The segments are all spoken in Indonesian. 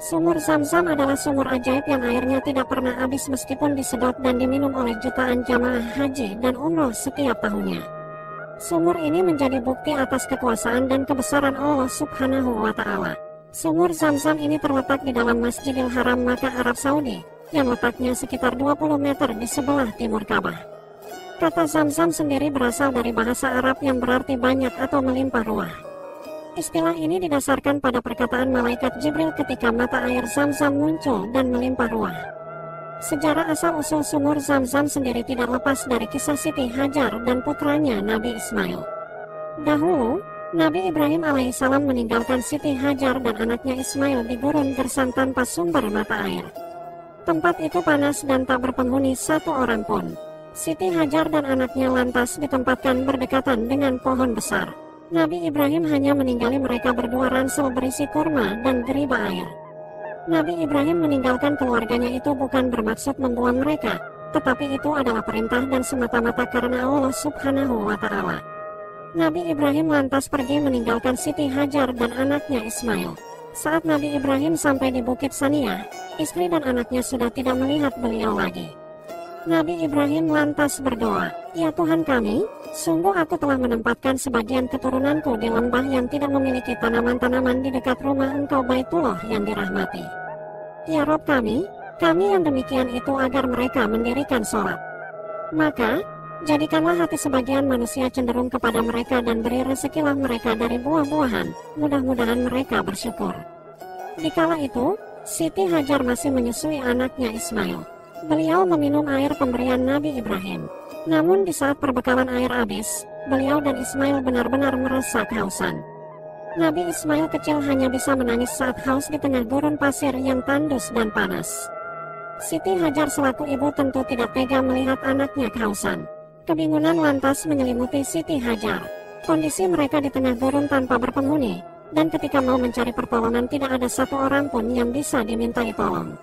Sumur Zam-Zam adalah sumur ajaib yang airnya tidak pernah habis meskipun disedot dan diminum oleh jutaan jamaah haji dan umroh setiap tahunnya. Sumur ini menjadi bukti atas kekuasaan dan kebesaran Allah Subhanahu wa Ta'ala. Sumur Zam-Zam ini terletak di dalam Masjidil Haram Makkah, Arab Saudi, yang letaknya sekitar 20 meter di sebelah timur Ka'bah. Kata Zam-Zam sendiri berasal dari bahasa Arab yang berarti banyak atau melimpah ruah. Istilah ini didasarkan pada perkataan malaikat Jibril ketika mata air Zam-Zam muncul dan melimpah ruah. Sejarah asal-usul sumur Zam-Zam sendiri tidak lepas dari kisah Siti Hajar dan putranya Nabi Ismail. Dahulu, Nabi Ibrahim alaihissalam meninggalkan Siti Hajar dan anaknya Ismail di gurun gersang tanpa sumber mata air. Tempat itu panas dan tak berpenghuni satu orang pun. Siti Hajar dan anaknya lantas ditempatkan berdekatan dengan pohon besar. Nabi Ibrahim hanya meninggali mereka berdua ransel berisi kurma dan geriba air. Nabi Ibrahim meninggalkan keluarganya itu bukan bermaksud membuang mereka, tetapi itu adalah perintah dan semata-mata karena Allah Subhanahu wa Ta'ala. Nabi Ibrahim lantas pergi meninggalkan Siti Hajar dan anaknya Ismail. Saat Nabi Ibrahim sampai di Bukit Saniyah, istri dan anaknya sudah tidak melihat beliau lagi. Nabi Ibrahim lantas berdoa, "Ya Tuhan kami, sungguh aku telah menempatkan sebagian keturunanku di lembah yang tidak memiliki tanaman-tanaman di dekat rumah Engkau Baitullah yang dirahmati. Ya Rob kami yang demikian itu agar mereka mendirikan sholat. Maka, jadikanlah hati sebagian manusia cenderung kepada mereka dan beri rezekilah mereka dari buah-buahan, mudah-mudahan mereka bersyukur." Dikala itu, Siti Hajar masih menyusui anaknya Ismail. Beliau meminum air pemberian Nabi Ibrahim. Namun di saat perbekalan air habis, beliau dan Ismail benar-benar merasa kehausan. Nabi Ismail kecil hanya bisa menangis saat haus di tengah gurun pasir yang tandus dan panas. Siti Hajar selaku ibu tentu tidak tega melihat anaknya kehausan. Kebingungan lantas menyelimuti Siti Hajar. Kondisi mereka di tengah gurun tanpa berpenghuni, dan ketika mau mencari pertolongan tidak ada satu orang pun yang bisa dimintai tolong.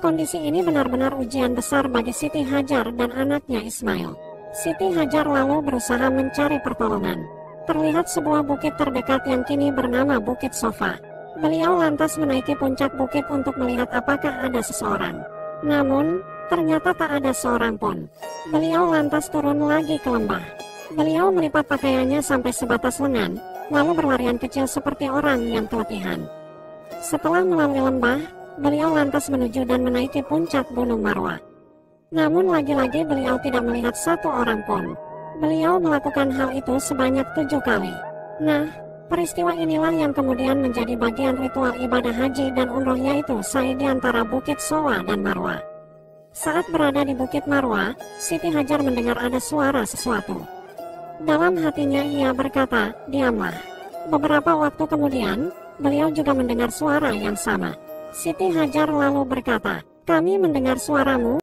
Kondisi ini benar-benar ujian besar bagi Siti Hajar dan anaknya Ismail. Siti Hajar lalu berusaha mencari pertolongan. Terlihat sebuah bukit terdekat yang kini bernama Bukit Sofa. Beliau lantas menaiki puncak bukit untuk melihat apakah ada seseorang. Namun, ternyata tak ada seorang pun. Beliau lantas turun lagi ke lembah. Beliau melipat pakaiannya sampai sebatas lengan, lalu berlarian kecil seperti orang yang keletihan. Setelah melalui lembah, beliau lantas menuju dan menaiki puncak Gunung Marwah. Namun lagi-lagi beliau tidak melihat satu orang pun. Beliau melakukan hal itu sebanyak 7 kali. Nah, peristiwa inilah yang kemudian menjadi bagian ritual ibadah haji dan umroh, yaitu sa'i di antara Bukit Sowa dan Marwah. Saat berada di Bukit Marwah, Siti Hajar mendengar ada suara sesuatu. Dalam hatinya ia berkata, "Diamlah." Beberapa waktu kemudian, beliau juga mendengar suara yang sama. Siti Hajar lalu berkata, "Kami mendengar suaramu."